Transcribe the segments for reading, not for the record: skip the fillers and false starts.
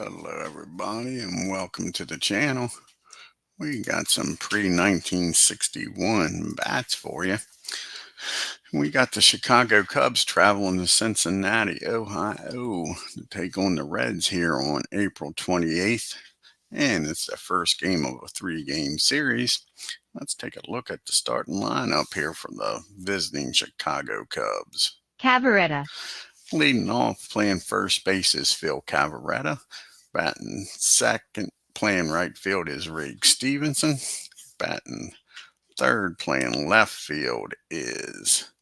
Hello everybody and welcome to the channel. We got some pre-1961 bats for you. We got the Chicago Cubs traveling to Cincinnati, Ohio to take on the Reds here on April 28th. And it's the first game of a 3-game series. Let's take a look at the starting lineup here for the visiting Chicago Cubs. Cavaretta. Leading off, playing first base is Phil Cavaretta. Batting second, playing right field is Rig Stevenson. Batting third, playing left field is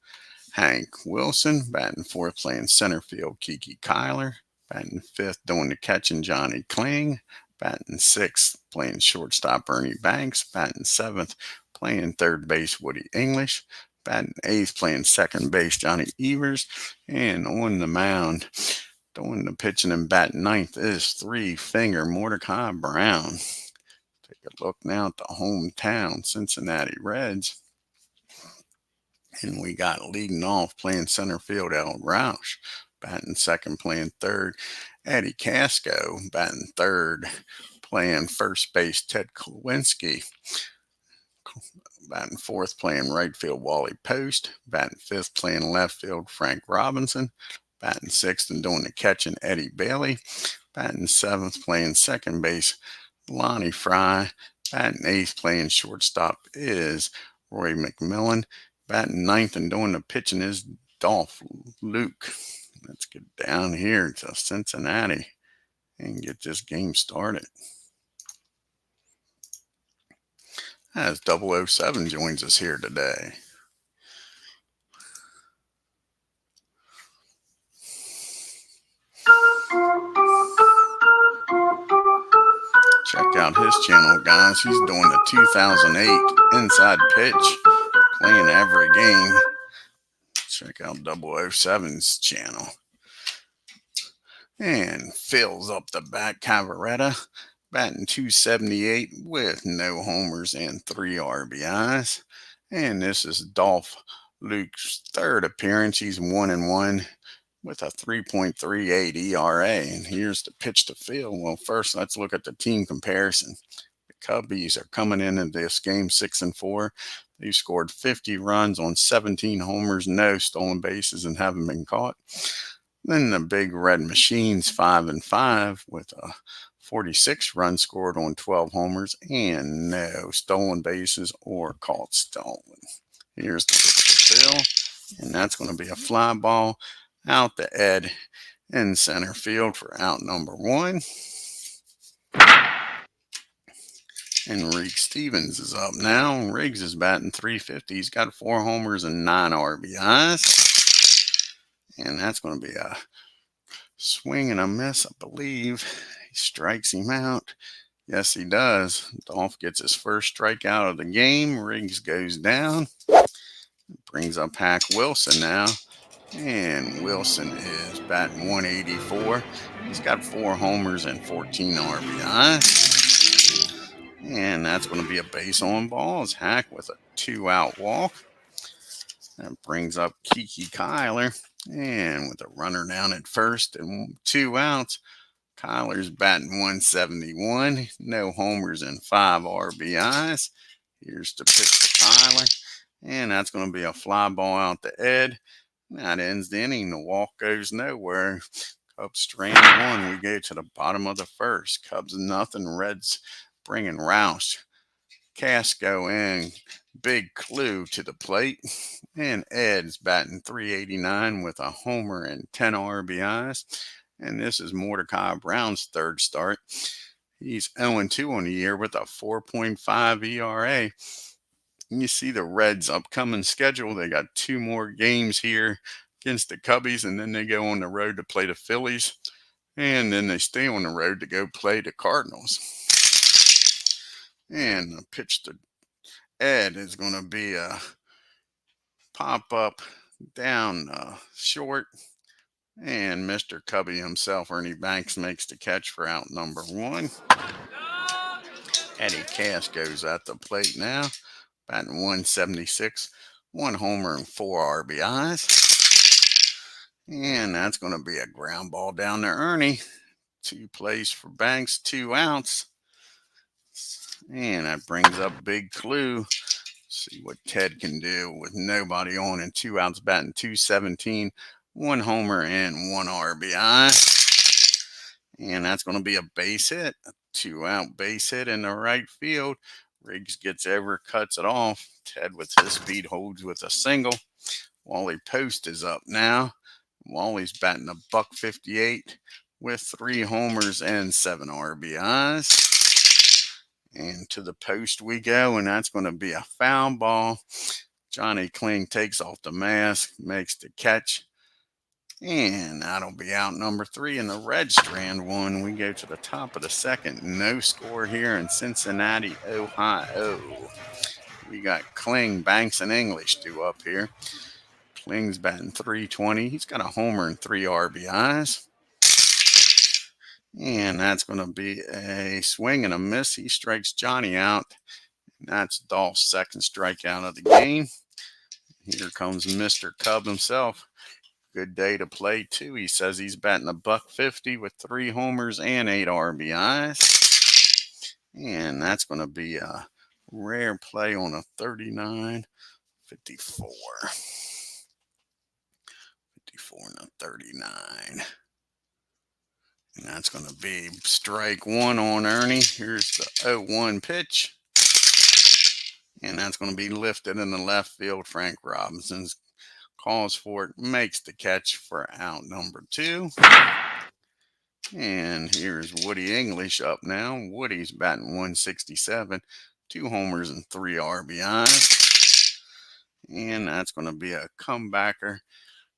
Hank Wilson. Batting fourth, playing center field, Kiki Kyler. Batting fifth, doing the catching, Johnny Kling. Batting sixth, playing shortstop, Ernie Banks. Batting seventh, playing third base, Woody English. Batting eighth, playing second base, Johnny Evers. And on the mound, doing the pitching and batting ninth is three-finger Mordecai Brown. Take a look now at the hometown Cincinnati Reds. And we got leading off, playing center field, Al Roush. Batting second, playing third, Eddie Casco. Batting third, playing first base, Ted Klawinski. Batting fourth, playing right field, Wally Post. Batting fifth, playing left field, Frank Robinson. Batting sixth and doing the catching, Eddie Bailey. Batting seventh, playing second base, Lonnie Fry. Batting eighth, playing shortstop is Roy McMillan. Batting ninth and doing the pitching is DOLF Luque. Let's get down here to Cincinnati and get this game started. As 007 joins us here today. Check out his channel, guys. He's doing the 2008 Inside Pitch, playing every game. Check out 007's channel. And fills up the back, Cavaretta, batting .278 with no homers and 3 RBIs. And this is DOLF Luque's third appearance. He's 1-1 with a 3.38 ERA. And here's the pitch to Phil. Well, first, let's look at the team comparison. The Cubbies are coming into this game 6-4. They've scored 50 runs on 17 homers, no stolen bases, and haven't been caught. Then the Big Red Machines 5-5 with a 46 runs scored on 12 homers and no stolen bases or caught stolen. Here's the pitch to Phil, and that's going to be a fly ball out to Ed in center field for out number 1. And Rig Stevens is up now. Riggs is batting .350. He's got 4 homers and 9 RBIs. And that's going to be a swing and a miss, I believe. He strikes him out. Yes, he does. Dolph gets his first strikeout of the game. Riggs goes down. Brings up Hank Wilson now. And Wilson is batting .184. He's got 4 homers and 14 RBIs. And that's going to be a base on balls. Hack with a 2-out walk. That brings up Kiki Kyler. And with a runner down at first and 2 outs, Kyler's batting .171. No homers and 5 RBIs. Here's the pitch to Kyler. And that's going to be a fly ball out to Ed. That ends the inning. The walk goes nowhere. Cubs strand 1. We go to the bottom of the first. Cubs 0. Reds bringing Roush, Casco, and Big Clue to the plate. And Ed's batting .389 with a homer and 10 RBIs. And this is Mordecai Brown's third start. He's 0-2 on the year with a 4.5 ERA. And you see the Reds' upcoming schedule. They got 2 more games here against the Cubbies, and then they go on the road to play the Phillies. And then they stay on the road to go play the Cardinals. And the pitch to Ed is going to be a pop-up down short. And Mr. Cubby himself, Ernie Banks, makes the catch for out number 1. Eddie Cass goes at the plate now, batting .176, 1 homer and 4 RBIs. And that's going to be a ground ball down to Ernie. 2 plays for Banks, 2 outs. And that brings up Big Clue. See what Ted can do with nobody on and 2 outs, batting .217, 1 homer and 1 RBI. And that's going to be a base hit, a 2-out base hit in the right field. Riggs gets over, cuts it off. Ted with his speed holds with a single. Wally Post is up now. Wally's batting a .158 with 3 homers and 7 RBIs. And to the post we go, and that's going to be a foul ball. Johnny Kling takes off the mask, makes the catch, and that'll be out number 3 in the red strand one. We go to the top of the second. No score here in Cincinnati, Ohio. We got Kling, Banks, and English due up here. Kling's batting .320. He's got a homer and 3 RBIs. And that's going to be a swing and a miss. He strikes Johnny out. And that's Dolph's second strikeout of the game. Here comes Mr. Cub himself. Good day to play, too. He says he's batting a .150 with 3 homers and 8 RBIs. And that's going to be a rare play on a 39-54. 54 and a 39. And that's going to be strike 1 on Ernie. Here's the 0-1 pitch. And that's going to be lifted in the left field. Frank Robinson calls for it, makes the catch for out number 2. And here's Woody English up now. Woody's batting .167, 2 homers and 3 RBIs. And that's going to be a comebacker.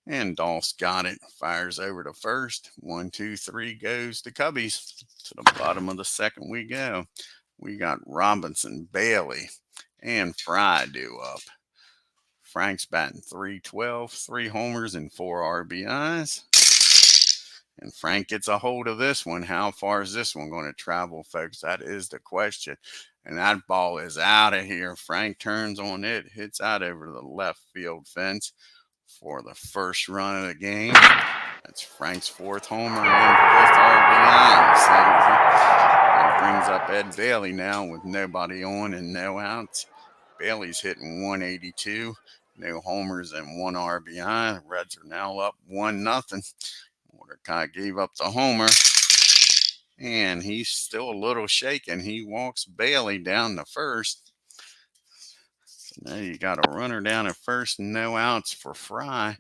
And Dolph's got it. Fires over to first. 1, 2, 3 goes to Cubbies. To the bottom of the second we go. We got Robinson, Bailey, and Fry due up. Frank's batting .312, 3 homers and 4 RBIs. And Frank gets a hold of this one. How far is this one going to travel, folks? That is the question. And that ball is out of here. Frank turns on it, hits out over the left field fence for the first run of the game. That's Frank's 4th homer and 5th RBI. That brings up Ed Bailey now with nobody on and no outs. Bailey's hitting .182, no homers and 1 RBI. The Reds are now up 1-0. Mordecai gave up the homer, and he's still a little shaken. He walks Bailey down to first. Now you got a runner down at first, no outs for Fry.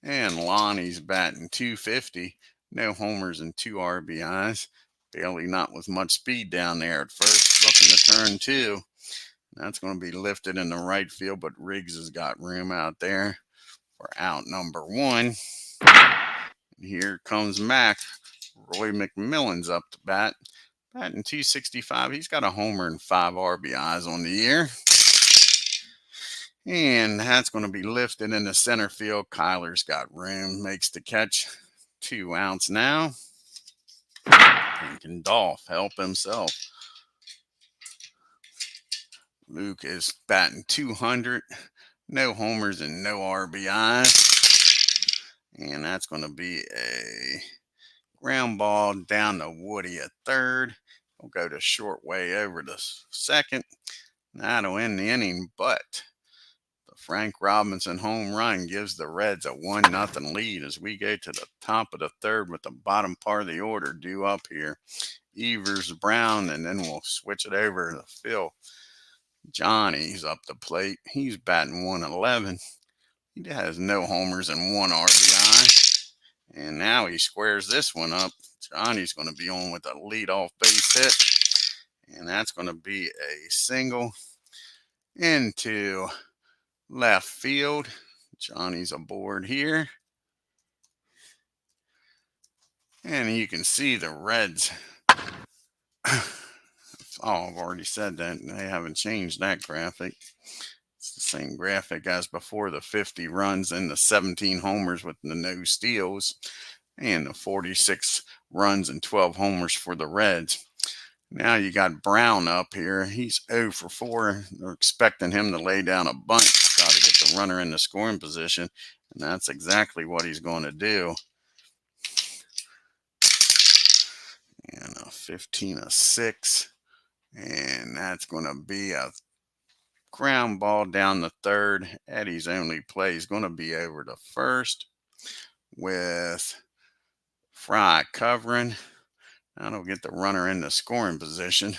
And Lonnie's batting .250, no homers and 2 RBIs. Bailey not with much speed down there at first, looking to turn 2. That's going to be lifted in the right field, but Riggs has got room out there for out number 1. Here comes Mac. Roy McMillan's up to bat. Batting .265. He's got a homer and 5 RBIs on the year. And that's going to be lifted in the center field. Kyler's got room, makes the catch. 2 outs now. And can Dolph help himself? Luke is batting .200, no homers and no RBIs. And that's going to be a ground ball down to Woody at third. He'll go to short way over to second. That'll end the inning, but the Frank Robinson home run gives the Reds a 1-0 lead as we go to the top of the third with the bottom part of the order due up here. Evers, Brown, and then we'll switch it over to Phil. Johnny's up the plate. He's batting .111. He has no homers and 1 RBI. And now he squares this one up. Johnny's going to be on with a leadoff base hit. And that's going to be a single into left field. Johnny's aboard here. And you can see the Reds. Oh, I've already said that. They haven't changed that graphic. It's the same graphic as before. The 50 runs and the 17 homers with the no steals. And the 46 runs and 12 homers for the Reds. Now you got Brown up here. He's 0 for 4. They're expecting him to lay down a bunt to try to get the runner in the scoring position. And that's exactly what he's going to do. 15-6. And that's going to be a ground ball down the third. Eddie's only play is going to be over to first with Fry covering. That'll get the runner in the scoring position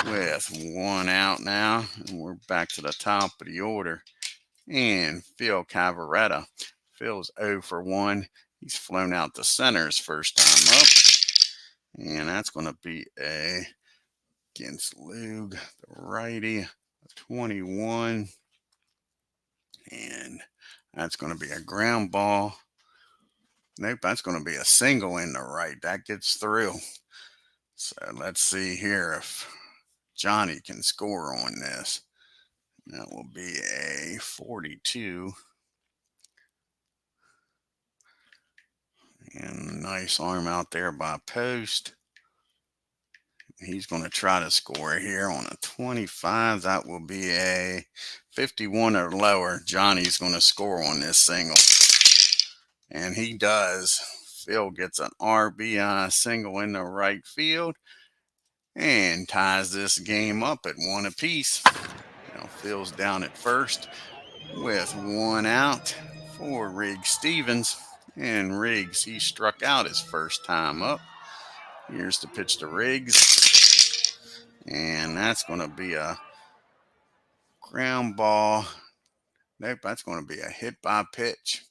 with one out now. And we're back to the top of the order. And Phil Cavaretta. Phil's 0 for 1. He's flown out to center his first time up. And that's going to be against Lug, the righty, 21. And that's going to be a ground ball. Nope, that's going to be a single in the right. That gets through. So let's see here if Johnny can score on this. That will be a 42. And a nice arm out there by Post. He's going to try to score here on a 25. That will be a 51 or lower. Johnny's going to score on this single. And he does. Phil gets an RBI single in the right field and ties this game up at 1 apiece. Now Phil's down at first with 1 out for Riggs Stevens. And Riggs, he struck out his first time up. Here's the pitch to Riggs. And that's going to be a ground ball. Nope, that's going to be a hit by pitch.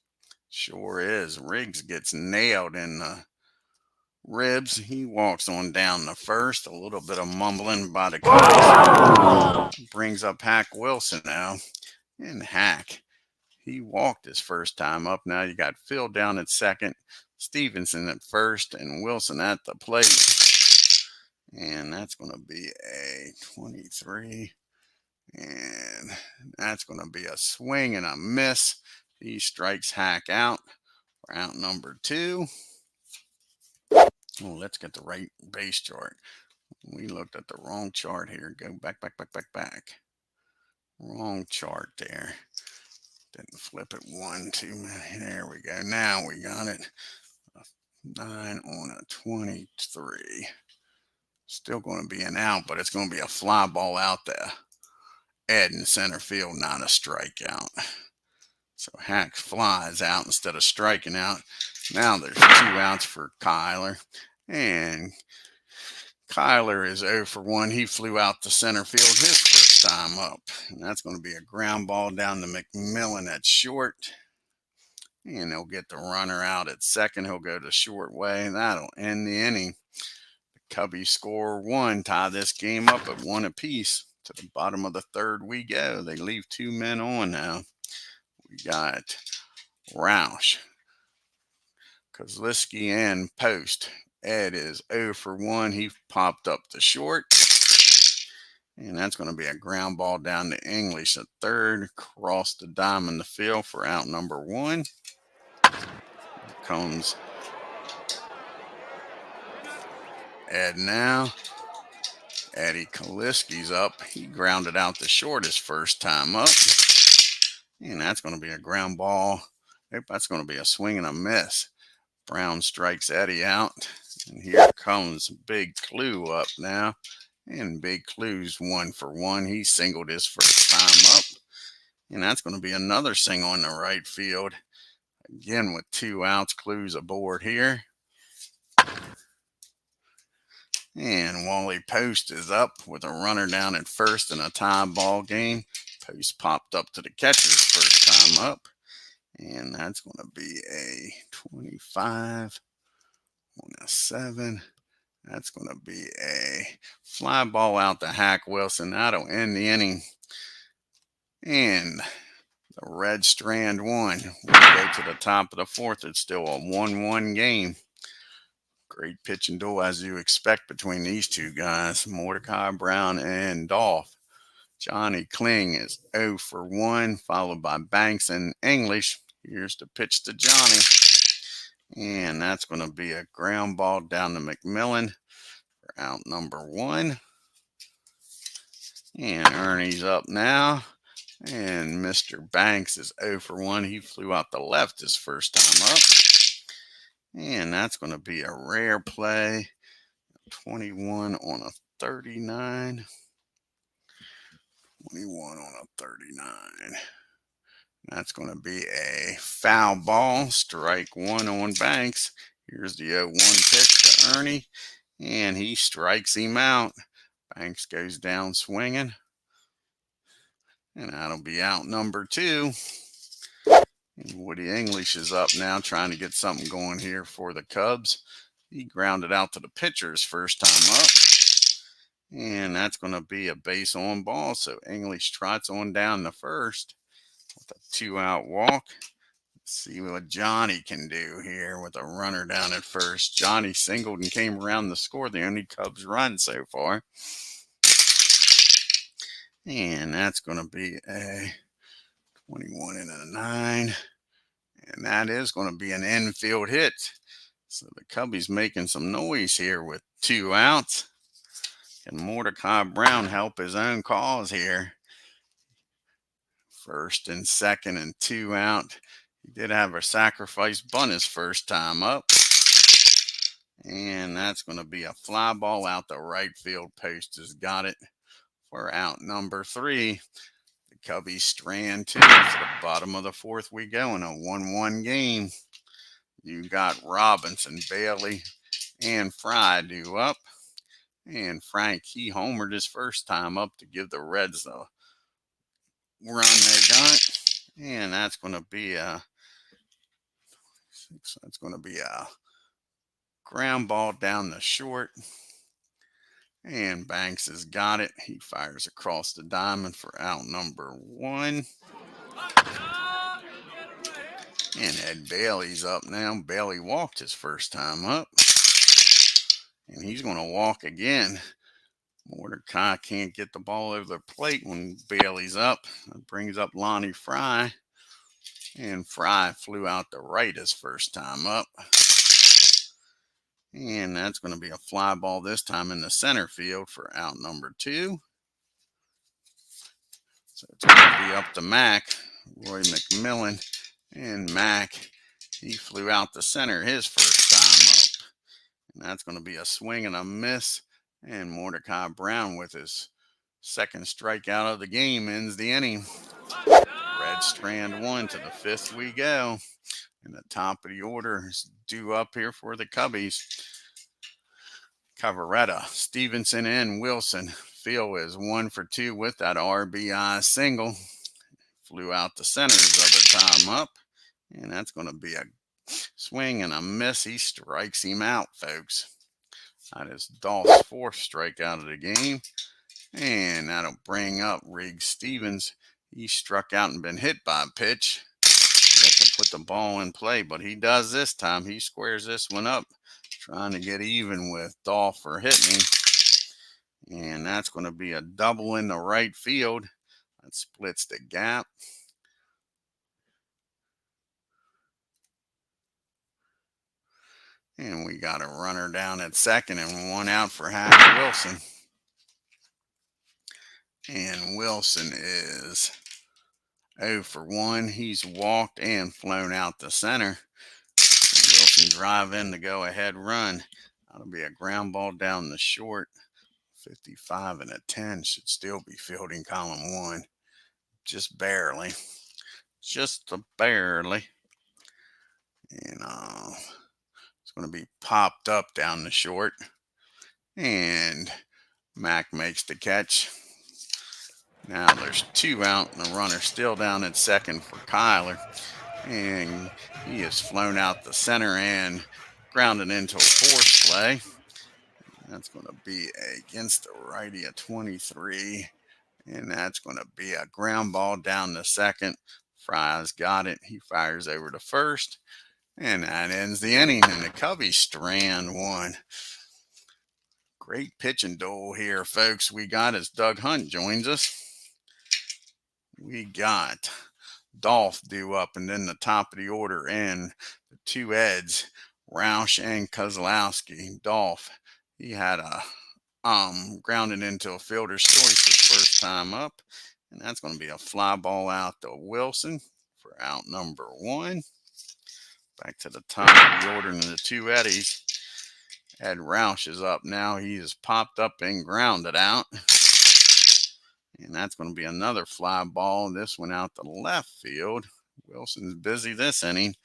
Sure is. Riggs gets nailed in the ribs. He walks on down the first. A little bit of mumbling by the coach. Brings up Hack Wilson now. And Hack, he walked his first time up. Now you got Phil down at second, Stevenson at first, and Wilson at the plate. And that's going to be a 23. And that's going to be a swing and a miss. He strikes Hack out for out number 2. Oh, let's get the right base chart. We looked at the wrong chart here. Go back. Wrong chart there. Didn't flip it 1 too many. There we go. Now we got it. 9 on a 23. Still going to be an out, but it's going to be a fly ball out there. Ed in center field, not a strikeout. So Hack flies out instead of striking out. Now there's 2 outs for Kyler. And Kyler is 0 for 1. He flew out to center field his first time up. And that's going to be a ground ball down to McMillan at short. And he'll get the runner out at second. He'll go to short way. That'll end the inning. The Cubbies score 1, tie this game up at 1 apiece. To the bottom of the third we go. They leave 2 men on now. We got Roush, Kozlowski, and Post. Ed is 0 for 1. He popped up to short. And that's going to be a ground ball down to English at third. Cross the diamond the field for out number 1. Here comes Ed now. Eddie Kaliski's up. He grounded out the short his first time up. And that's going to be a ground ball. Nope, that's going to be a swing and a miss. Brown strikes Eddie out. And here comes Big Clue up now. And Big Clue's 1 for 1. He singled his first time up. And that's going to be another single in the right field. Again with 2 outs. Clue's aboard here. And Wally Post is up with a runner down at first in a tie ball game. Post popped up to the catcher's first time up. And that's going to be a 25 on a 7. That's going to be a fly ball out to Hack Wilson. That'll end the inning. And the Red Strand won. We go to the top of the 4th. It's still a 1-1 game. Great pitch and duel as you expect between these 2 guys, Mordecai Brown and Dolph. Johnny Kling is 0 for 1, followed by Banks and English. Here's the pitch to Johnny. And that's going to be a ground ball down to McMillan for out number 1. And Ernie's up now. And Mr. Banks is 0 for 1. He flew out the left his first time up. And that's going to be a rare play. 21 on a 39. 21 on a 39. That's going to be a foul ball. Strike one on Banks. Here's the 0-1 pitch to Ernie, and he strikes him out. Banks goes down swinging, and that'll be out number 2. And Woody English is up now, trying to get something going here for the Cubs. He grounded out to the pitcher's first time up, and that's going to be a base on ball. So English trots on down to first with a 2-out walk. Let's see what Johnny can do here with a runner down at first. Johnny singled and came around to score the only Cubs run so far. And that's going to be a 21 and a 9. And that is going to be an infield hit. So the Cubbies making some noise here with 2 outs. Can Mordecai Brown help his own cause here? First and second and 2 out. He did have a sacrifice bunt his first time up. And that's going to be a fly ball out the right field post. Has got it for out number 3. The Cubbies strand 2 to the bottom of the 4th we go in a 1-1 game. You got Robinson, Bailey, and Fry due up. And Frank, he homered his first time up to give the Reds the run they got. And that's going to be a ground ball down the short. And Banks has got it. He fires across the diamond for out number 1. And Ed Bailey's up now. Bailey walked his first time up. And he's going to walk again. Mordecai can't get the ball over the plate when Bailey's up. That brings up Lonnie Fry. And Fry flew out to right his first time up. And that's going to be a fly ball this time in the center field for out number 2. So it's going to be up to Mac, Roy McMillan. And Mac, he flew out to center his first time up. And that's going to be a swing and a miss. And Mordecai Brown, with his second strikeout of the game, ends the inning. Red strand 1 to the 5th we go. And the top of the order is due up here for the Cubbies. Cavaretta, Stevenson, and Wilson. Phil is 1 for 2 with that RBI single. Flew out the center his other time up. And that's going to be a swing and a miss. He strikes him out, folks. That is Dolph's 4th strikeout of the game. And that'll bring up Riggs Stevens. He struck out and been hit by a pitch. They can put the ball in play, but he does this time. He squares this one up, trying to get even with Dolph for hitting him. And that's going to be a double in the right field. That splits the gap. And we got a runner down at second and 1 out for Happy Wilson. And Wilson is 0 for 1. He's walked and flown out the center. Wilson drive in the go-ahead run. That'll be a ground ball down the short. 55 and a 10 should still be fielding column 1. Just barely. Just barely. And it's going to be popped up down the short. And Mac makes the catch. Now there's 2 out, and the runner still down at second for Kyler. And he has flown out the center and grounded into a force play. That's going to be against the righty at 23. And that's going to be a ground ball down the second. Fry's got it. He fires over to first. And that ends the inning, and the Cubbies strand 1. Great pitching duel here, folks. We got as Doug Hunt joins us. We got Dolph due up, and then the top of the order, and the 2 Eds, Roush and Kozlowski. Dolph, he had a grounded into a fielder's choice his first time up, and that's going to be a fly ball out to Wilson for out number 1. Back to the top of the order and the 2 Eddies. Ed Roush is up now. He is popped up and grounded out. And that's going to be another fly ball. This one out the left field. Wilson's busy this inning.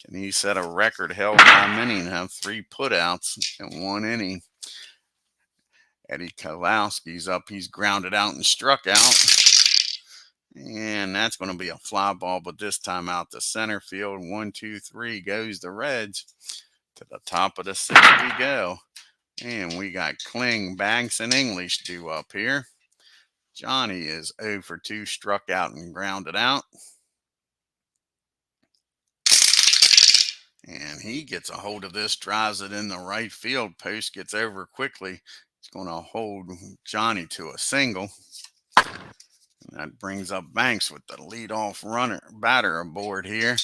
Can he set a record held time inning and have 3 putouts in 1 inning? Eddie Kalowski's up. He's grounded out and struck out. And that's going to be a fly ball, but this time out to center field. 1, 2, 3 goes the Reds. To the top of the 6th we go. And we got Kling, Banks, and English due up here. Johnny is 0 for 2, struck out and grounded out. And he gets a hold of this, drives it in the right field post, gets over quickly. He's going to hold Johnny to a single. And that brings up Banks with the leadoff batter aboard here.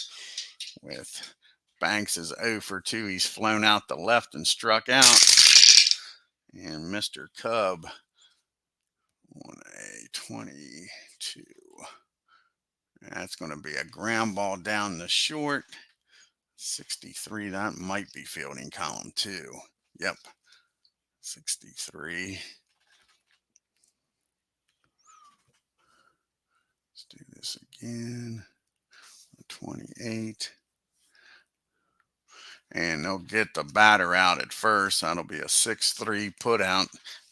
With Banks is 0 for 2. He's flown out the left and struck out. And Mr. Cub on a 22. That's going to be a ground ball down the short. 63, that might be fielding column 2. Yep, 63. Let's do this again. 28. And they'll get the batter out at first. That'll be a 6-3 put out.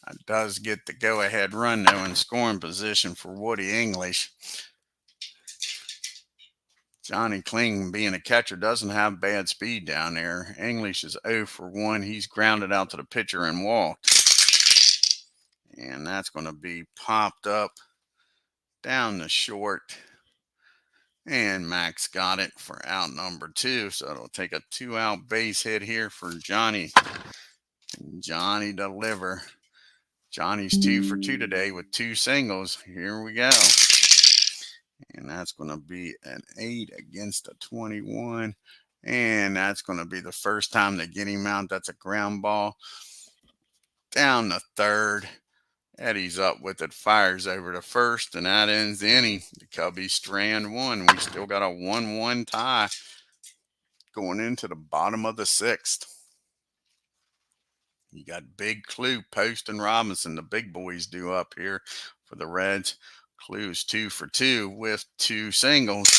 That does get the go-ahead run, though, in scoring position for Woody English. Johnny Kling, being a catcher, doesn't have bad speed down there. English is 0 for 1. He's grounded out to the pitcher and walked. And that's going to be popped up down the short. And Max got it for out number 2. So it'll take a 2-out base hit here for Johnny. Can Johnny deliver? Johnny's 2 for 2 today with 2 singles. Here we go. And that's going to be an 8 against a 21. And that's going to be the first time they get him out. That's a ground ball down the third. Eddie's up with it, fires over to first, and that ends the inning. The Cubbies strand 1. We still got a 1-1 tie going into the bottom of the 6th. You got Big Clue, Post, and Robinson, the big boys due up here for the Reds. Clue's 2 for 2 with 2 singles.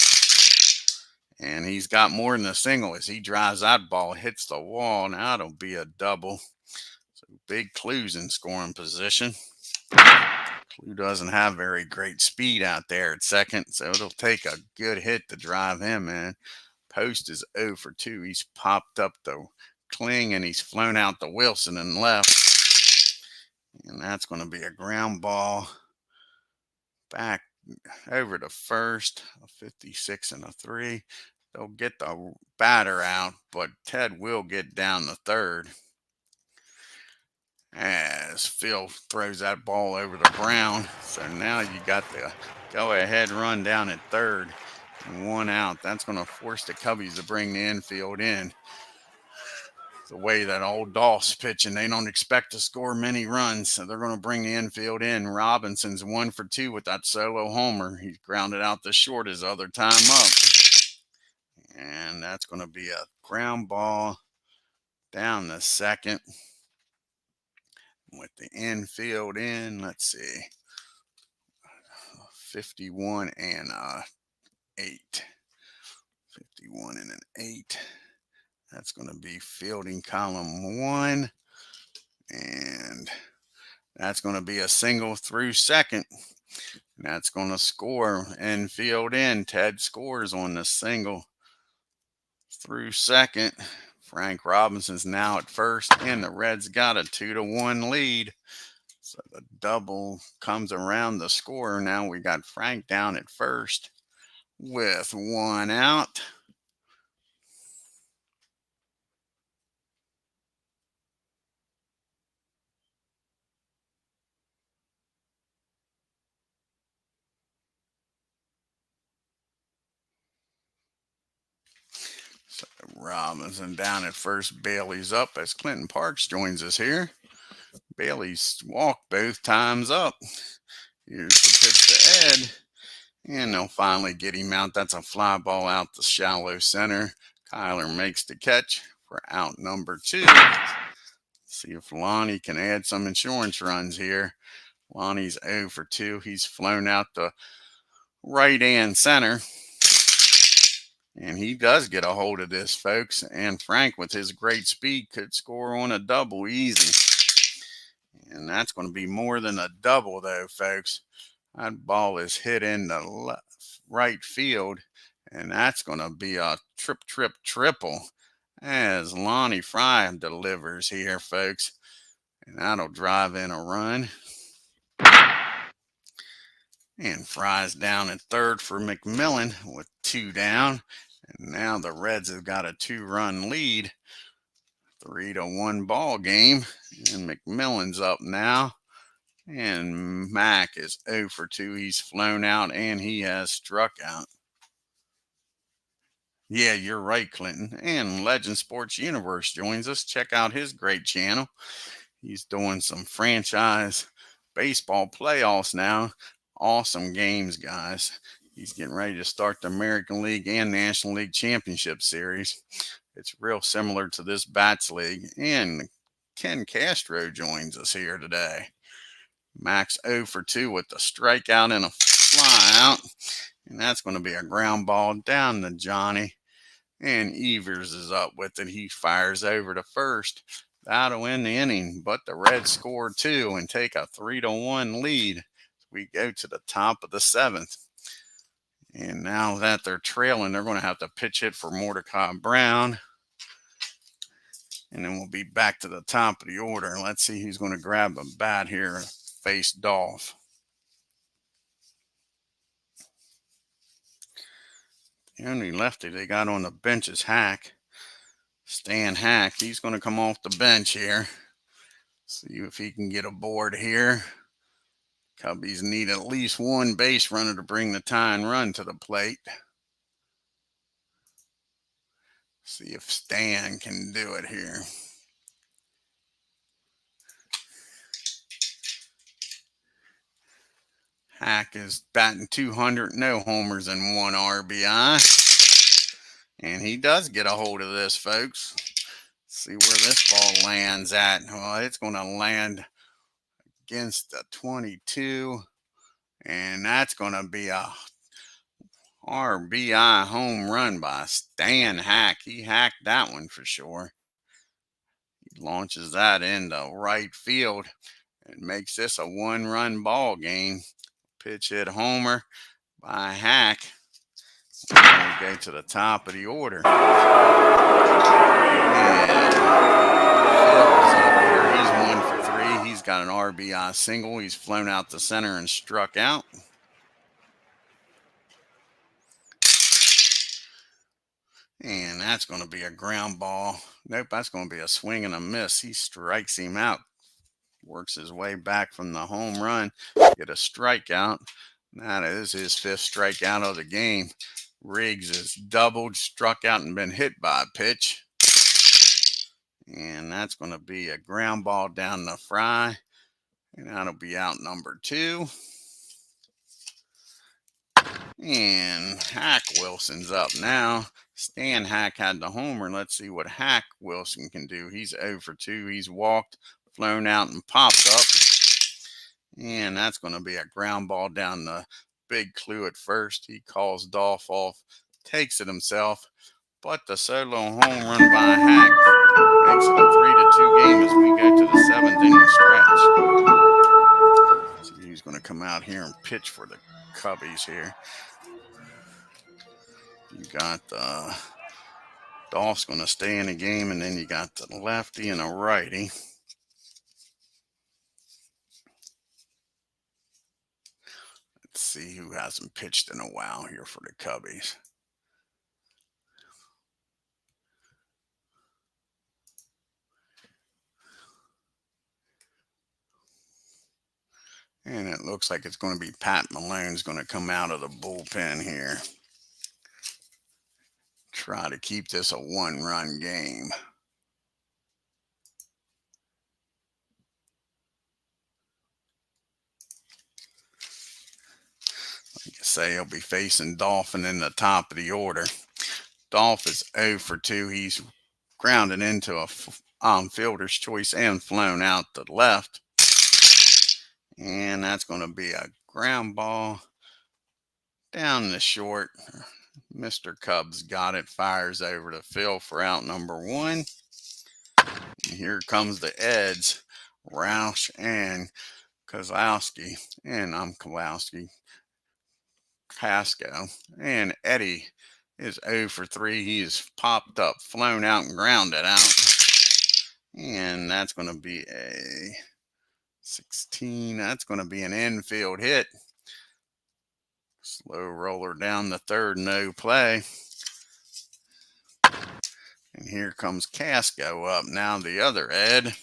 And he's got more than a single as he drives that ball, hits the wall. Now it'll be a double. So Big Clue's in scoring position. Clue doesn't have very great speed out there at second, so it'll take a good hit to drive him in. Post is 0 for 2. He's popped up the Kling and he's flown out to Wilson and left. And that's going to be a ground ball back over to first, a 56 and a 3. They'll get the batter out, but Ted will get down the third. As Phil throws that ball over to Brown. So now you got the go-ahead run down at third and 1 out. That's going to force the Cubbies to bring the infield in. The way that old DOLF's pitching, they don't expect to score many runs, so they're going to bring the infield in. Robinson's 1 for 2 with that solo homer. He's grounded out the short his other time up. And that's going to be a ground ball down the second. With the infield in, let's see, 51 and 8. 51 and an 8. That's going to be fielding column 1. And that's going to be a single through second. And that's going to score infield in. Ted scores on the single through second. Frank Robinson's now at first, and the Reds got a 2-1 lead. So the double comes around the score. Now we got Frank down at first with 1 out. So Robinson down at first, Bailey's up as Clinton Parks joins us here. Bailey's walked both times up. Here's the pitch to Ed. And they'll finally get him out. That's a fly ball out the shallow center. Kyler makes the catch for out number 2. See if Lonnie can add some insurance runs here. Lonnie's 0 for 2. He's flown out the right and center. And he does get a hold of this, folks. And Frank, with his great speed, could score on a double easy. And that's going to be more than a double, though, folks. That ball is hit in the right field. And that's going to be a triple as Lonnie Fry delivers here, folks. And that'll drive in a run. And Fry's down at third for McMillan with 2 down. And now the Reds have got a 2-run lead. 3-1 ball game. And McMillan's up now. And Mac is 0 for 2. He's flown out and he has struck out. Yeah, you're right, Clinton. And Legend Sports Universe joins us. Check out his great channel. He's doing some franchise baseball playoffs now. Awesome games, guys. He's getting ready to start the American League and National League Championship Series. It's real similar to this Bats League. And Ken Castro joins us here today. Max 0 for 2 with a strikeout and a fly out. And that's going to be a ground ball down to Johnny. And Evers is up with it. He fires over to first. That'll end the inning. But the Reds score 2 and take a 3-1 lead. We go to the top of the 7th. And now that they're trailing, they're going to have to pitch hit for Mordecai Brown. And then we'll be back to the top of the order. Let's see who's going to grab a bat here and face Dolph. The only lefty they got on the bench is Hack. Stan Hack. He's going to come off the bench here. See if he can get aboard here. Cubbies need at least one base runner to bring the tying run to the plate. See if Stan can do it here. Hack is batting .200, no homers and 1 RBI. And he does get a hold of this, folks. See where this ball lands at. Well, it's going to land against the 22. And that's going to be a RBI home run by Stan Hack. He hacked that one for sure. He launches that into right field and makes this a 1-run ball game. Pitch hit homer by Hack. We go to the top of the order. And Phil's up here. He's 1 for 3. He's got an RBI single. He's flown out the center and struck out. And that's going to be a ground ball. Nope, that's going to be a swing and a miss. He strikes him out. Works his way back from the home run. Get a strikeout. That is his 5th strikeout of the game. Riggs is doubled, struck out, and been hit by a pitch. And that's going to be a ground ball down the Fry. And that'll be out number 2. And Hack Wilson's up now. Stan Hack had the homer. Let's see what Hack Wilson can do. He's 0 for 2. He's walked, flown out, and popped up. And that's going to be a ground ball down the big clue at first. He calls Dolph off, takes it himself. But the solo home run by Hack makes it a 3-2 game as we go to the 7th inning stretch. So he's going to come out here and pitch for the Cubbies here. You got the Dolph's going to stay in the game, and then you got the lefty and a righty. Let's see who hasn't pitched in a while here for the Cubbies. And it looks like it's going to be Pat Malone's going to come out of the bullpen here. Try to keep this a 1-run game. Like I say, he'll be facing Dolphin in the top of the order. Dolph is 0 for 2. He's grounded into a fielder's choice and flown out to the left. And that's going to be a ground ball down the short. Mr. Cubs got it, fires over to Phil for out number 1. And here comes the Eds, Roush and Kozlowski, and I'm Kowalski, Casco, and Eddie is 0 for 3. He is popped up, flown out, and grounded out. And that's going to be a 16. That's going to be an infield hit. Slow roller down the third, no play. And here comes Casco up. Now the other Ed.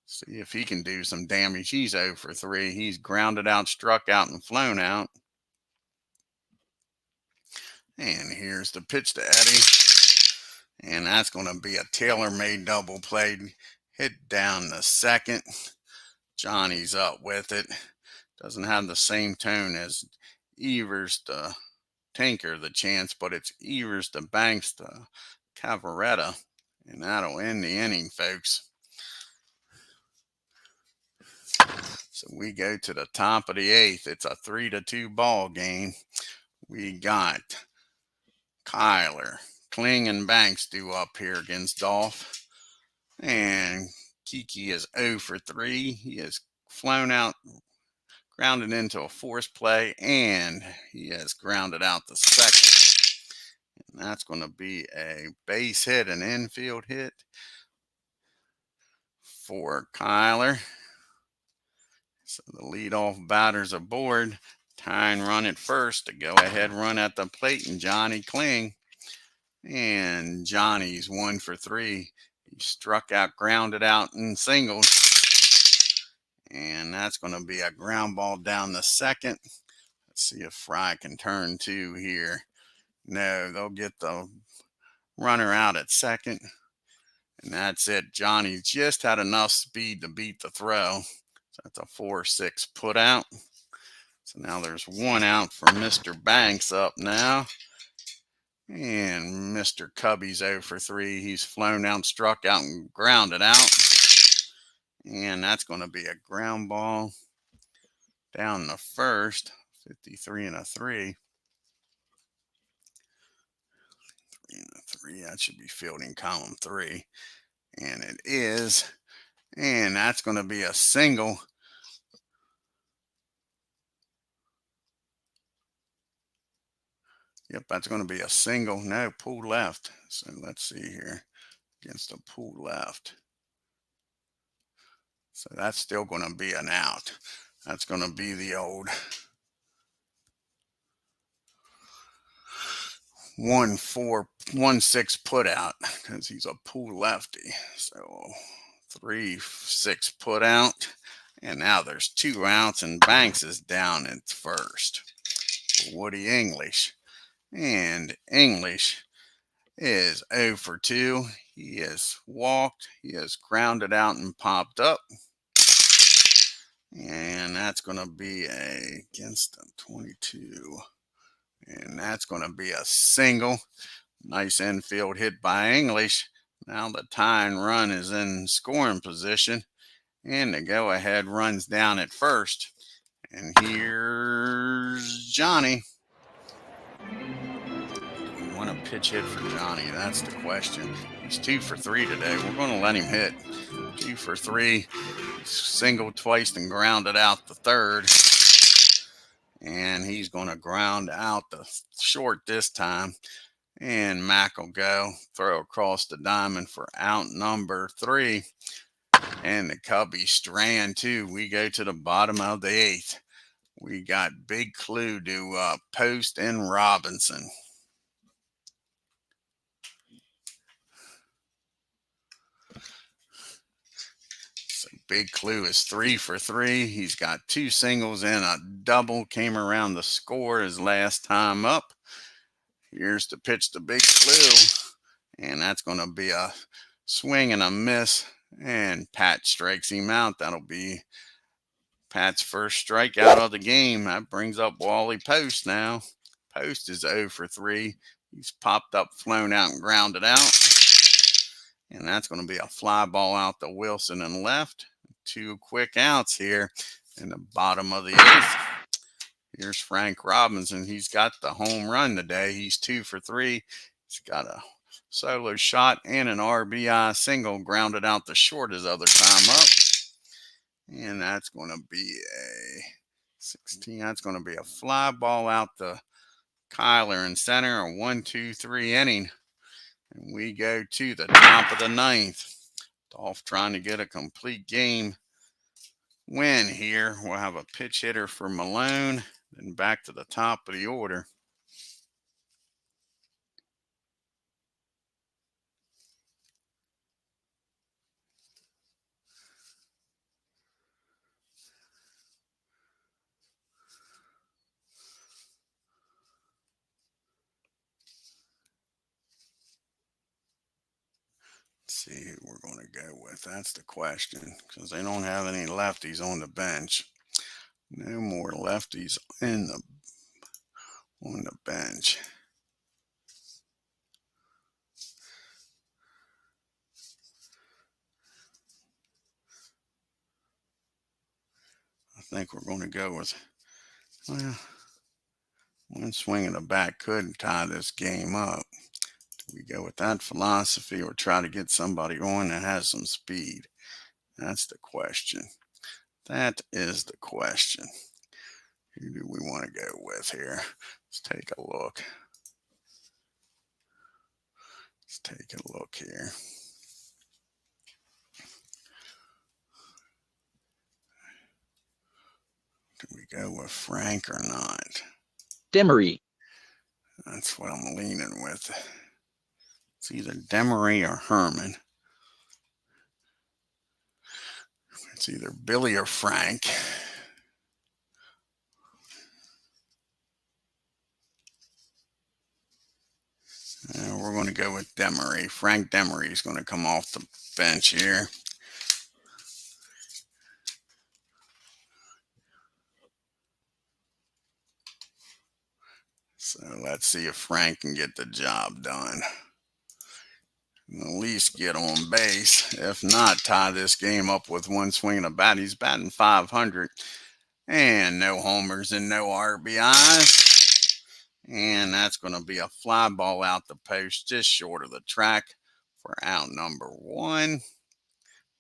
See if he can do some damage. He's 0 for 3. He's grounded out, struck out, and flown out. And here's the pitch to Eddie. And that's going to be a tailor-made double play. Hit down the second. Johnny's up with it. Doesn't have the same tone as Evers to Tinker, the chance, but it's Evers to Banks to Cavaretta. And that'll end the inning, folks. So we go to the top of the 8th. It's a 3-2 ball game. We got Kyler, Kling, and Banks due up here against Dolph. And Kiki is 0 for 3. He has flown out, grounded into a force play, and he has grounded out the second. And that's going to be a base hit, an infield hit for Kyler. So the leadoff batter's aboard. Tying run at first, to go ahead run at the plate, and Johnny Kling. And Johnny's 1 for 3. He struck out, grounded out, and singled. And that's going to be a ground ball down the second. Let's see if Fry can turn 2 here. No, they'll get the runner out at second. And that's it. Johnny just had enough speed to beat the throw. So that's a 4-6 put out. So now there's 1 out for Mr. Banks up now. And Mr. Cubby's 0 for 3. He's flown out, struck out, and grounded out. And that's going to be a ground ball down the first. 53 and a 3. 3 and a 3. That should be fielding column 3. And it is. And that's going to be a single. Yep, that's going to be a single. No, pull left. So let's see here. Against a pull left. So that's still going to be an out. That's going to be the old 1-4-1-6 put out, because he's a pull lefty. So 3-6 put out. And now there's 2 outs, and Banks is down at first. Woody English. And English is 0 for 2. He has walked. He has grounded out and popped up. And that's going to be against the 22. And that's going to be a single. Nice infield hit by English. Now the tying run is in scoring position. And the go-ahead runs down at first. And here's Johnny. Do we want a pitch hit for Johnny? That's the question. He's 2 for 3 today. We're going to let him hit. 2 for 3. Singled twice and grounded out the third. And he's going to ground out the short this time. And Mac will go throw across the diamond for out number 3. And the Cubbies strand 2. We go to the bottom of the 8th. We got Big Clue to Post and Robinson. So Big Clue is 3 for 3. He's got 2 singles and a double. Came around the score his last time up. Here's the pitch to Big Clue. And that's going to be a swing and a miss. And Pat strikes him out. That'll be Pat's first strikeout of the game. That brings up Wally Post now. Post is 0 for 3. He's popped up, flown out, and grounded out. And that's going to be a fly ball out to Wilson and left. 2 quick outs here in the bottom of the 8th. Here's Frank Robinson. He's got the home run today. He's 2 for 3. He's got a solo shot and an RBI single, grounded out the short his other time up. And that's going to be a 16. That's going to be a fly ball out to Kyler in center. A 1-2-3 inning. And we go to the top of the 9th. Dolph trying to get a complete game win here. We'll have a pitch hitter for Malone. Then back to the top of the order. Let's see who we're going to go with. That's the question, because they don't have any lefties on the bench. No more lefties on the bench. I think we're going to go with, well, one swing of the bat could tie this game up. Do we go with that philosophy or try to get somebody on that has some speed? That's the question. That is the question. Who do we want to go with here? Let's take a look. Let's take a look here. Do we go with Frank or not? Demery. That's what I'm leaning with. It's either Demery or Herman. It's either Billy or Frank. We're going to go with Demery. Frank Demery is going to come off the bench here. So let's see if Frank can get the job done. At least get on base. If not, tie this game up with one swing of the bat. He's batting .500. And no homers and no RBIs. And that's going to be a fly ball out the post just short of the track for out number 1.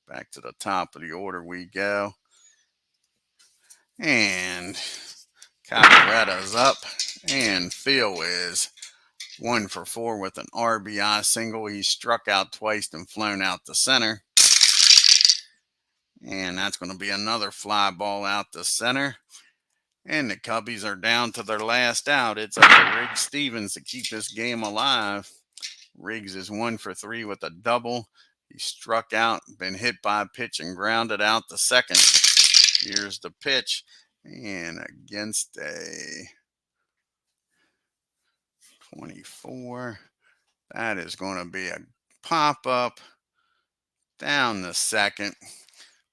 Back to the top of the order we go. And Cabaretta's up. And Phil is 1 for 4 with an RBI single. He struck out twice and flown out to center. And that's going to be another fly ball out to center. And the Cubbies are down to their last out. It's up to Riggs Stevens to keep this game alive. Riggs is 1 for 3 with a double. He struck out, been hit by a pitch and grounded out to second. Here's the pitch. And against a 24, that is going to be a pop-up down the second.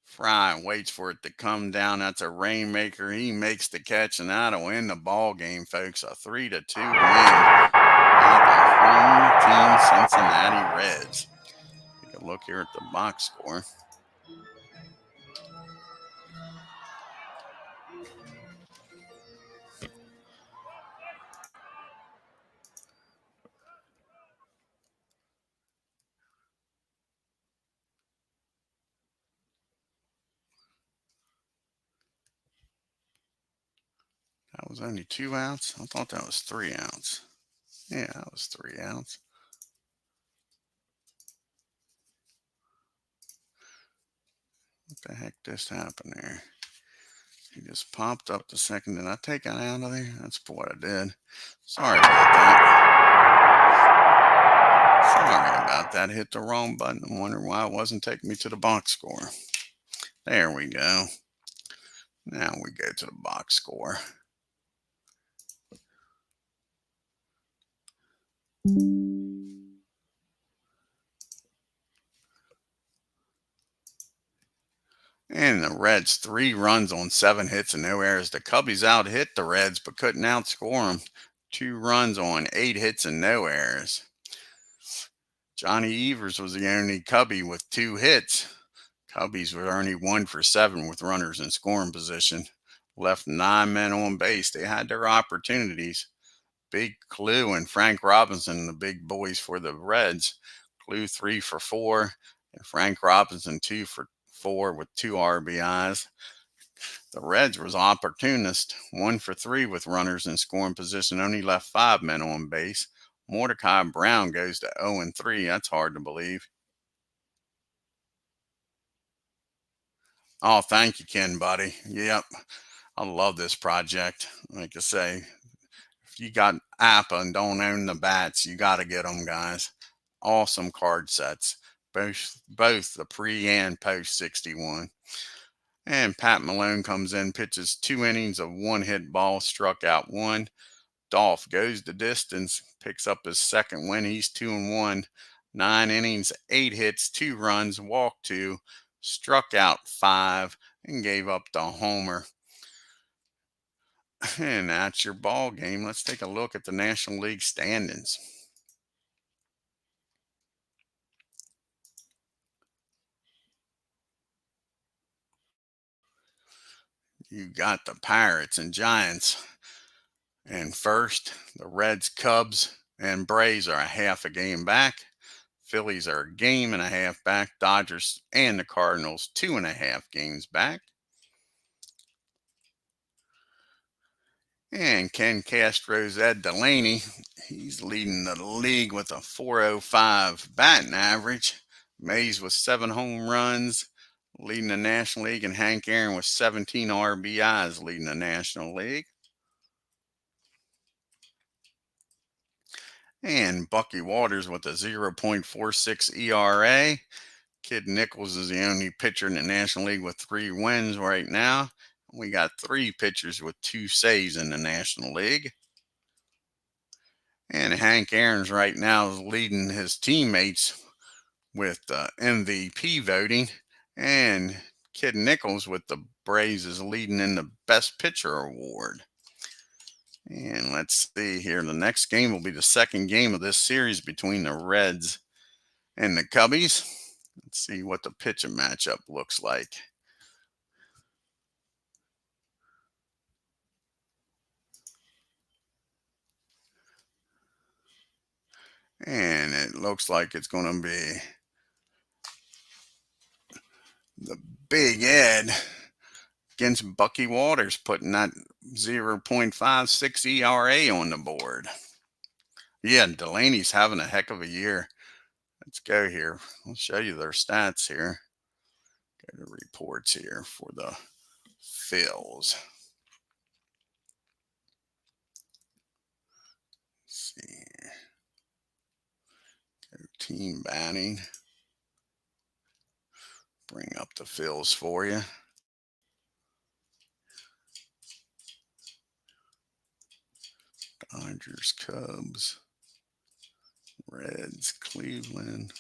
Fry waits for it to come down. That's a rainmaker. He makes the catch, and that'll end the ball game, folks. A 3-2 win by the home team Cincinnati Reds. Take a look here at the box score. That was only 2 outs. I thought that was 3 outs. Yeah, that was 3 outs. What the heck just happened there? He just popped up the second. Did I take it out of there? That's what I did. Sorry about that. Sorry about that. Hit the wrong button. I wonder why it wasn't taking me to the box score. There we go. Now we go to the box score. And the Reds 3 runs on 7 hits and no errors. The Cubbies out hit the Reds but couldn't outscore them. 2 runs on 8 hits and no errors. Johnny Evers was the only Cubby with 2 hits. Cubbies were only 1 for 7 with runners in scoring position. Left 9 men on base. They had their opportunities. Big Clue and Frank Robinson, the big boys for the Reds. Clue 3 for 4, and Frank Robinson 2 for 4 with 2 RBIs. The Reds was opportunist, 1 for 3 with runners in scoring position, only left 5 men on base. MORDECAI Brown goes to 0-3. That's hard to believe. Oh, thank you, Ken, buddy. Yep, I love this project. Like I say, if you got Apba and don't own the bats, you got to get them, guys. Awesome card sets, both the pre and post 61. And Pat Malone comes in, pitches 2 innings of 1 hit ball, struck out 1. DOLF goes the distance, picks up his second win. He's 2-1, 9 innings, 8 hits, 2 runs, walked 2, struck out 5, and gave up the homer. And that's your ball game. Let's take a look at the National League standings. You got the Pirates and Giants. And first, the Reds, Cubs, and Braves are a half a game back. Phillies are a game and a half back. Dodgers and the Cardinals 2.5 games back. And Ken Castro's Ed Delaney, he's leading the league with a .405 batting average. Mays with 7 home runs, leading the National League, and Hank Aaron with 17 RBIs, leading the National League. And Bucky Waters with a 0.46 ERA. Kid Nichols is the only pitcher in the National League with 3 wins right now. We got 3 pitchers with 2 saves in the National League. And Hank Aaron's right now is leading his teammates with MVP voting. And Kid Nichols with the Braves is leading in the Best Pitcher Award. And let's see here. The next game will be the second game of this series between the Reds and the Cubbies. Let's see what the pitching matchup looks like. And it looks like it's going to be the Big Ed against Bucky Waters, putting that 0.56 ERA on the board. Yeah, Delaney's having a heck of a year. Let's go here. I'll show you their stats here. Go to reports here for the Phils. Let's see here. Go team batting. Bring up the Phils for you. Dodgers, Cubs, Reds, Cleveland.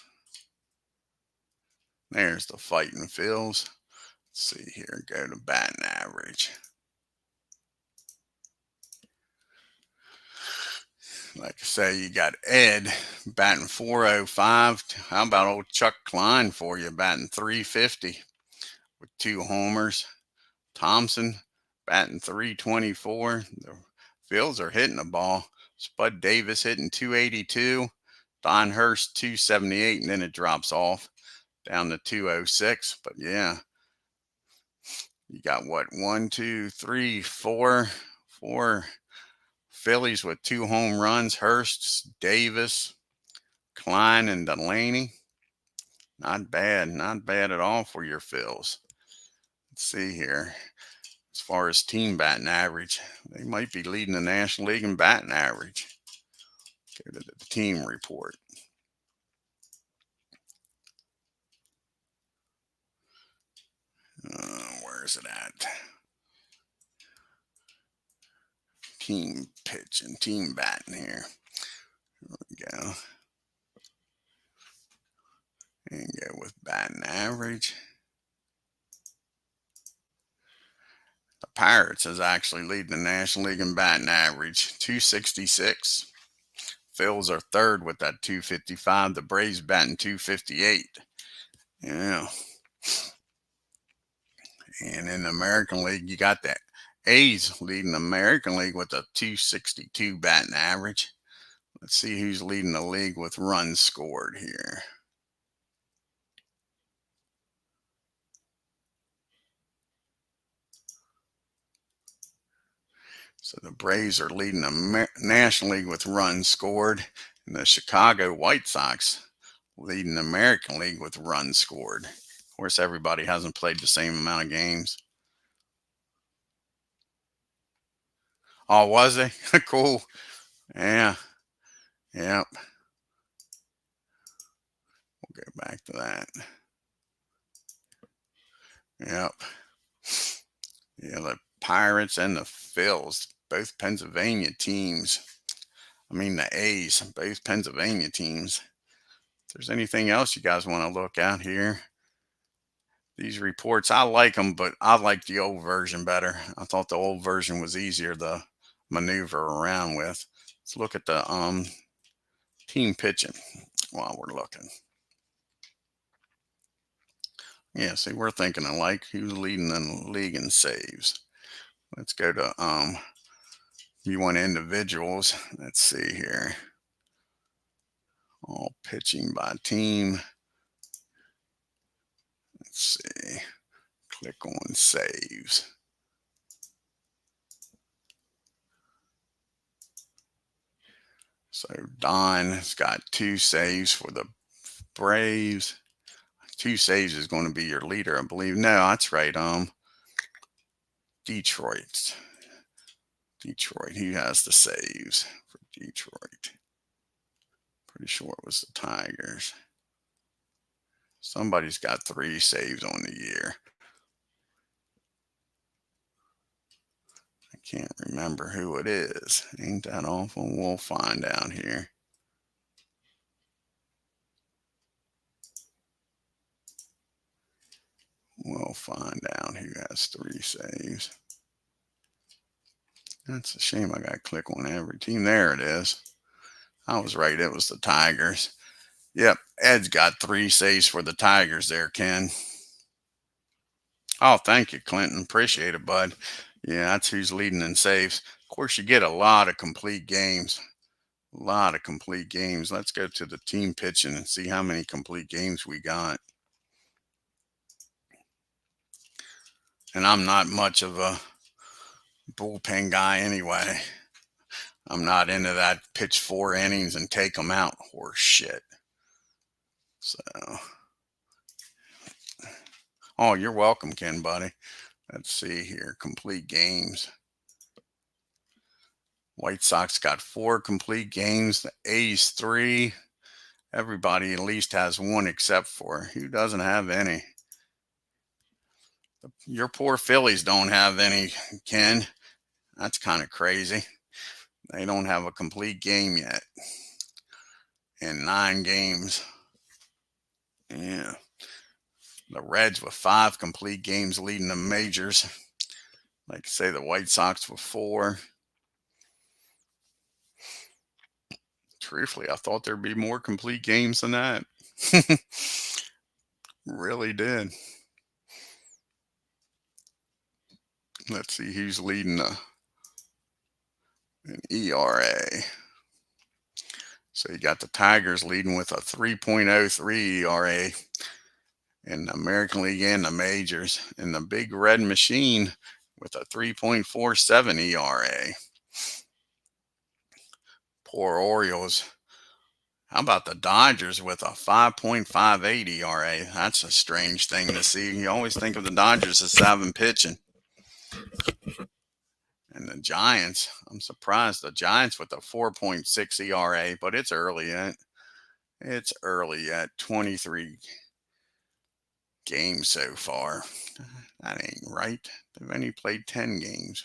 There's the fighting Phils. Let's see here. Go to batting average. Like I say, you got Ed batting .405. How about old Chuck Klein for you, batting .350 with 2 homers. Thompson batting .324. The Phils are hitting the ball. Spud Davis hitting .282. Don Hurst .278, and then it drops off down to .206. But yeah, you got what? 1, 2, 3, 4 Phillies with 2 home runs. Hurst, Davis, Klein, and Delaney. Not bad. Not bad at all for your Phils. Let's see here. As far as team batting average, they might be leading the National League in batting average. Go to the team report. Where's it at? Team pitch and team batting here. There we go. And go with batting average. The Pirates is actually leading the National League in batting average, .266. Phils are third with that 255. The Braves batting 258. Yeah. And in the American League, you got the A's leading the American League with a 262 batting average. Let's see who's leading the league with runs scored here. So the Braves are leading the National League with runs scored, and the Chicago White Sox leading the American League with runs scored. Of course, everybody hasn't played the same amount of games. Oh, was they? Cool. Yeah. Yep. We'll go back to that. Yep. Yeah, the Pirates and the Phils, both Pennsylvania teams. I mean, the A's, both Pennsylvania teams. If there's anything else you guys want to look at here, these reports, I like them, but I like the old version better. I thought the old version was easier to maneuver around with. Let's look at the team pitching while we're looking. Yeah, see, we're thinking alike. Who's leading the league in saves? Let's go to you want individuals. Let's see here. All pitching by team. Let's see. Click on saves. So Don's got 2 saves for the Braves. 2 saves is going to be your leader, I believe. No, that's right. Detroit. He has the saves for Detroit. Pretty sure it was the Tigers. Somebody's got 3 saves on the year. I can't remember who it is. Ain't that awful? We'll find out here. We'll find out who has 3 saves. That's a shame. I got to click on every team. There it is. I was right. It was the Tigers. Yep. Ed's got 3 saves for the Tigers there, Ken. Oh, thank you, Clinton. Appreciate it, bud. Yeah, that's who's leading in saves. Of course, you get a lot of complete games. A lot of complete games. Let's go to the team pitching and see how many complete games we got. And I'm not much of a bullpen guy anyway. I'm not into that pitch 4 innings and take them out horse shit. So, oh, you're welcome, Ken, buddy. Let's see here. Complete games. White Sox got 4 complete games. The A's 3. Everybody at least has 1 except for who doesn't have any. Your poor Phillies don't have any, Ken. That's kind of crazy. They don't have a complete game yet in 9 games. Yeah. The Reds with 5 complete games leading the majors. Like say the White Sox with 4. Truthfully, I thought there'd be more complete games than that. Really did. Let's see who's leading an ERA. So you got the Tigers leading with a 3.03 ERA in the American League and the majors, and the Big Red Machine with a 3.47 ERA. Poor Orioles. How about the Dodgers with a 5.58 ERA? That's a strange thing to see. You always think of the Dodgers as having pitching. And the Giants, I'm surprised. The Giants with a 4.6 ERA, but it's early yet. It's early yet. 23 games so far. That ain't right. They've only played 10 games.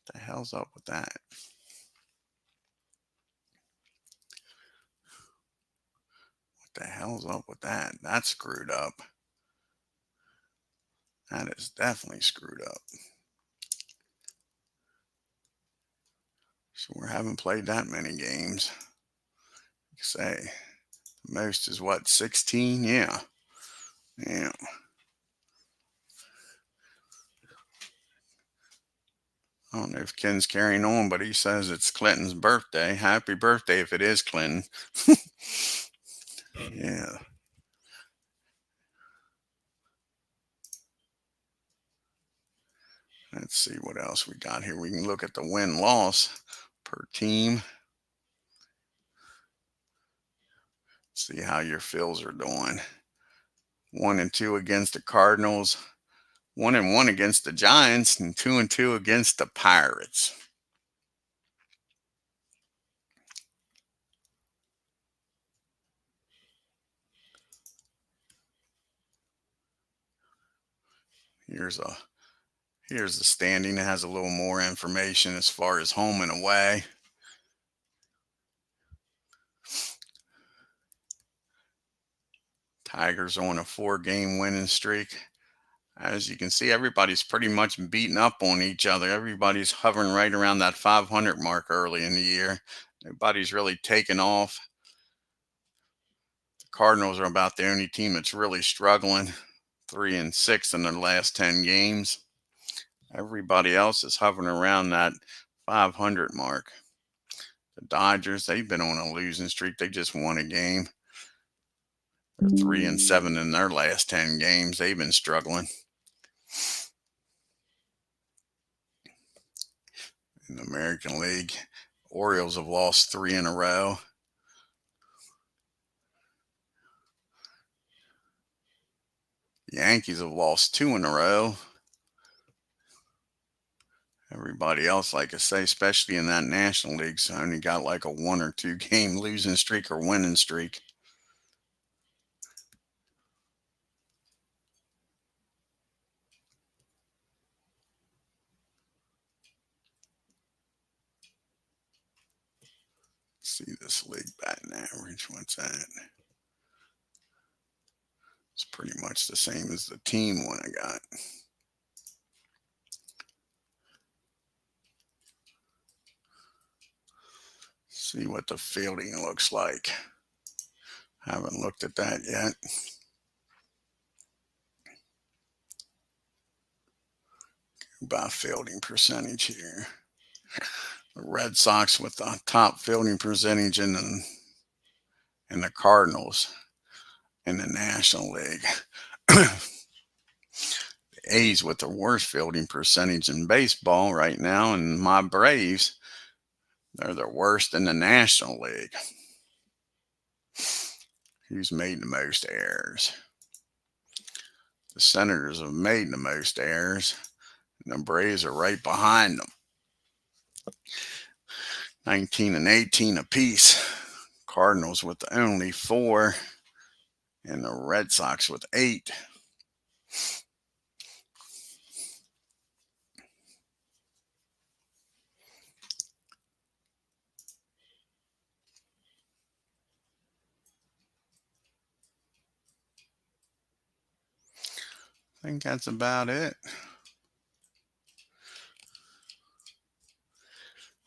What the hell's up with that? What the hell's up with that? That's screwed up. That is definitely screwed up. So we haven't played that many games. Say, the most is what, 16? Yeah. Yeah. I don't know if Ken's carrying on, but he says it's Clinton's birthday. Happy birthday if it is Clinton. Yeah. Let's see what else we got here. We can look at the win-loss per team. See how your Phils are doing. 1-2 against the Cardinals. 1-1 against the Giants, and 2-2 against the Pirates. Here's the standing. It has a little more information as far as home and away. Tigers on a 4-game winning streak. As you can see, everybody's pretty much beating up on each other. Everybody's hovering right around that 500 mark early in the year. Nobody's really taken off. The Cardinals are about the only team that's really struggling. 3-6 in their last 10 games. Everybody else is hovering around that 500 mark. The Dodgers, they've been on a losing streak. They just won a game. They're 3-7 in their last 10 games. They've been struggling. In the American League, Orioles have lost 3 in a row. The Yankees have lost 2 in a row. Everybody else, like I say, especially in that National League, so only got like a 1 or 2 game losing streak or winning streak. See this league batting average. What's that? It's pretty much the same as the team one I got. See what the fielding looks like. Haven't looked at that yet. By fielding percentage here. The Red Sox with the top fielding percentage in the Cardinals in the National League. The A's with the worst fielding percentage in baseball right now, and my Braves, they're the worst in the National League. Who's made the most errors? The Senators have made the most errors, and the Braves are right behind them. 19 and 18 apiece. Cardinals with only 4, and the Red Sox with 8. I think that's about it.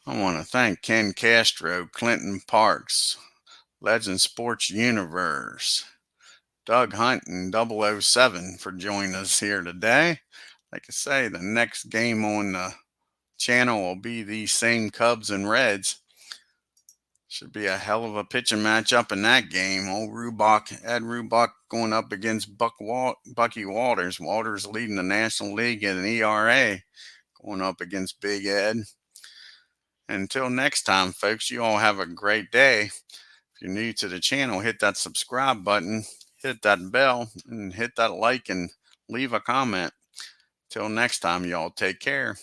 I want to thank Ken Castro, Clinton Parks, Legend Sports Universe, Doug Hunt, and 007 for joining us here today. Like I say, the next game on the channel will be the same Cubs and Reds. Should be a hell of a pitching matchup in that game. Ed Rubach going up against Bucky Walters. Walters leading the National League at an ERA, going up against Big Ed. Until next time, folks, you all have a great day. If you're new to the channel, hit that subscribe button, hit that bell, and hit that like and leave a comment. Till next time, y'all take care.